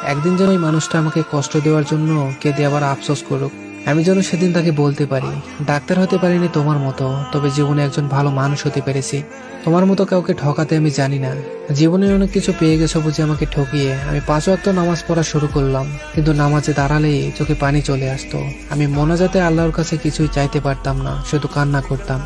একদিন যেন ওই মানুষটা আমাকে কষ্ট দেওয়ার জন্য কেঁদে আবার আফসোস করুক। আমি যেন সেদিন তাকে বলতে পারি, ডাক্তার হতে পারিনি তোমার মতো, তবে জীবনে একজন ভালো মানুষ হতে পেরেছি। তোমার মতো কাউকে ঠকাতে আমি জানি না। জীবনে অনেক কিছু পেয়ে গেছো বুঝে আমাকে ঠকিয়ে আমি 5 ওয়াক্ত নামাজ পড়া শুরু করলাম, কিন্তু নামাজে দাঁড়ালেই চোখে পানি চলে আসতো। আমি মোনাজাতে আল্লাহর কাছে কিছুই চাইতে পারতাম না, শুধু কান্না করতাম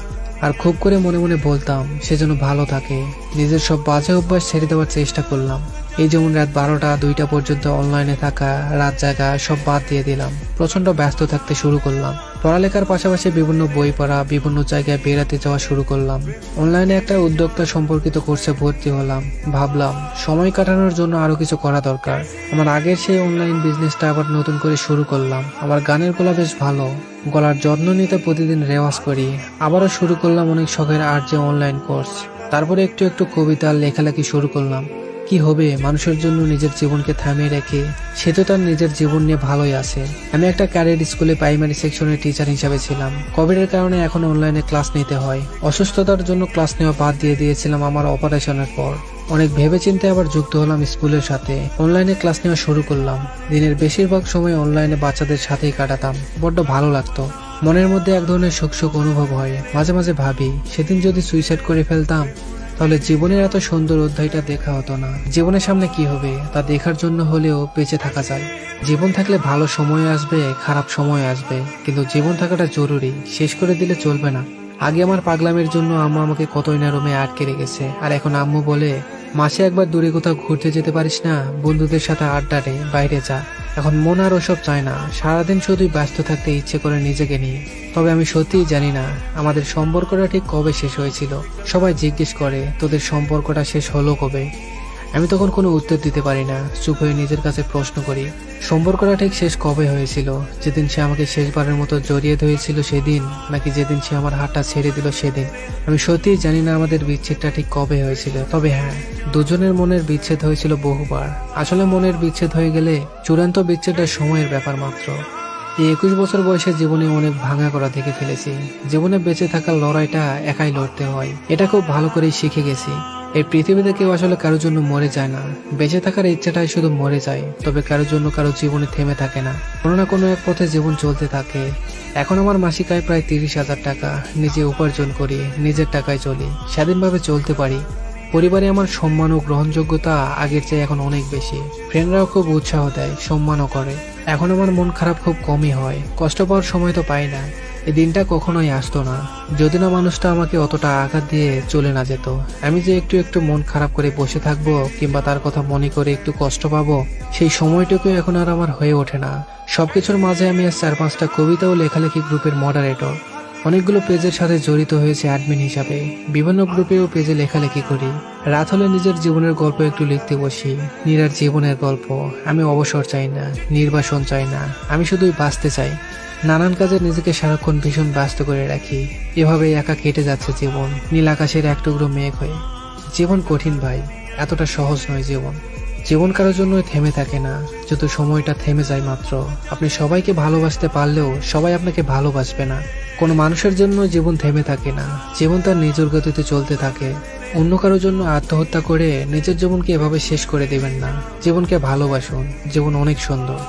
আর খুব করে মনে মনে বলতাম সে যেন ভালো থাকে। নিজের সব বাজে অভ্যাস ছেড়ে দেওয়ার চেষ্টা করলাম। এই যেমন রাত 12টা 2টা পর্যন্ত অনলাইনে থাকা, রাত জাগা সব বাদ দিয়ে দিলাম। প্রচন্ড ব্যস্ত থাকতে শুরু করলাম। পড়ালেখার পাশাপাশি বিভিন্ন বই পড়া, বিভিন্ন জায়গায় বেড়াতে যাওয়া শুরু করলাম। অনলাইনে একটা উদ্যোক্তা সম্পর্কিত কোর্সে ভর্তি হলাম। ভাবলাম সময় কাটানোর জন্য আরো কিছু করা দরকার। আমার আগের সেই অনলাইন বিজনেসটা আবার নতুন করে শুরু করলাম। আমার গানের গলা বেশ ভালো, গলার যত্ন নিতে প্রতিদিন রেওয়াজ করি। আবারও শুরু করলাম অনেক শখের আর্ট যে অনলাইন কোর্স। তারপরে একটু একটু কবিতা লেখালেখি শুরু করলাম। কি হবে মানুষের জন্য নিজের জীবনকে থামিয়ে রেখে? সে তো তার নিজের জীবন নিয়ে ভালোই আছে। আমি একটা ক্যাডেট স্কুলে প্রাইমারি সেকশনের টিচার হিসাবে ছিলাম। কোভিডের কারণে এখন অনলাইনে ক্লাস নিতে হয়। অসুস্থতার জন্য ক্লাস নেওয়া বাদ দিয়ে দিয়েছিলাম আমার অপারেশনের পর। অনেক ভেবেচিন্তে আবার যুক্ত হলাম স্কুলের সাথে। অনলাইনে ক্লাস নেওয়া শুরু করলাম। দিনের বেশিরভাগ সময় অনলাইনে বাচ্চাদের সাথেই কাটাতাম। বড্ড ভালো লাগতো। মনের মধ্যে এক ধরনের সুখ সুখ অনুভব হয়। মাঝে মাঝে ভাবি সেদিন যদি সুইসাইড করে ফেলতাম তাহলে জীবনের এত সুন্দর অধ্যায়টা দেখা হতো না। জীবনের সামনে কি হবে তা দেখার জন্য হলেও বেঁচে থাকা যায়। জীবন থাকলে ভালো সময় আসবে, খারাপ সময় আসবে, কিন্তু জীবন থাকাটা জরুরি। শেষ করে দিলে চলবে না। আগে আমার পাগলামের জন্য আম্মু আমাকে কতই না রুমে আটকে রেখেছে, আর এখন আম্মু বলে মাসে একবার দূরে কোথাও ঘুরতে যেতে পারিস না, বন্ধুদের সাথে আড্ডা দে, বাইরে যা। এখন মন আর ওসব চায় না। সারাদিন শুধুই ব্যস্ত থাকতে ইচ্ছে করে নিজেকে নিয়ে। তবে আমি সত্যিই জানি না আমাদের সম্পর্কটা ঠিক কবে শেষ হয়েছিল। সবাই জিজ্ঞেস করে তোদের সম্পর্কটা শেষ হলো কবে। আমি তখন কোনো উত্তর দিতে পারি না। চুপ হয়ে নিজের কাছে প্রশ্ন করি সম্পর্কটা ঠিক শেষ কবে হয়েছিল? যেদিন সে আমাকে শেষবারের মতো জড়িয়ে ধরেছিল সেদিন, নাকি যেদিন সে আমার হাতটা ছেড়ে দিল সেদিন? আমি সত্যিই জানি না আমাদের বিচ্ছেদটা ঠিক কবে হয়েছিল। তবে হ্যাঁ, দুজনের মনের বিচ্ছেদ হয়েছিল বহুবার। আসলে মনের বিচ্ছেদ হয়ে গেলে চূড়ান্ত বিচ্ছেদটা সময়ের ব্যাপার মাত্র। এই 21 বছর বয়সে জীবনে অনেক ভাঙা করা দেখে ফেলেছি। জীবনে বেঁচে থাকার লড়াইটা একাই লড়তে হয়, এটা খুব ভালো করেই শিখে গেছি। এই পৃথিবীতে কেউ আসলে কারোর জন্য মরে যায় না। বেঁচে থাকার ইচ্ছাটাই শুধু মরে যায়, তবে কারোর জন্য কারো জীবনে থেমে থাকে না। কোনো না কোনো এক পথে জীবন চলতে থাকে। এখন আমার মাসিক আয় প্রায় 30,000 টাকা। নিজে উপার্জন করি, নিজের টাকায় চলি, স্বাধীনভাবে চলতে পারি। পরিবারে আমার সম্মান ও গ্রহণযোগ্যতা আগের চেয়ে এখন অনেক বেশি। ফ্রেন্ডরাও খুব উৎসাহ দেয়, সম্মানও করে। এখন আমার মন খারাপ খুব কমই হয়। কষ্ট পাওয়ার সময় তো পাই না। এই দিনটা কখনোই আসতো না যদি না মানুষটা আমাকে অতটা আঘাত দিয়ে চলে না যেত। আমি যে একটু একটু মন খারাপ করে বসে থাকবো কিংবা তার কথা মনে করে একটু কষ্ট পাবো, সেই সময়টুকু এখন আর আমার হয়ে ওঠে না। সবকিছুর মাঝে আমি আজ 4-5টা কবিতা ও লেখালেখি গ্রুপের মডারেটর। অনেকগুলো পেজের সাথে জড়িত হয়েছে অ্যাডমিন হিসাবে। বিভিন্ন গ্রুপেও পেজে লেখালেখি করি। রাত হলে নিজের জীবনের গল্প একটু লিখতে বসি। নীরার জীবনের গল্প। আমি অবসর চাই না, নির্বাসন চাই না, আমি শুধুই বাঁচতে চাই। নানান কাজে নিজেকে সারাক্ষণ ভীষণ ব্যস্ত করে রাখি। এভাবে একা কেটে যাচ্ছে জীবন, নীল আকাশের এক টুকরো মেঘ হয়ে। জীবন কঠিন ভাই, এতটা সহজ নয় জীবন। জীবন কারোর জন্য থেমে থাকে না, যত সময়টা থেমে যায় মাত্র। আপনি সবাইকে ভালোবাসতে পারলেও সবাই আপনাকে ভালোবাসবে না। কোনো মানুষের জন্য জীবন থেমে থাকে না, জীবন তার নিজের গতিতে চলতে থাকে। অন্য কারোর জন্য আত্মহত্যা করে নিজের জীবনকে এভাবে শেষ করে দেবেন না। জীবনকে ভালোবাসুন, জীবন অনেক সুন্দর।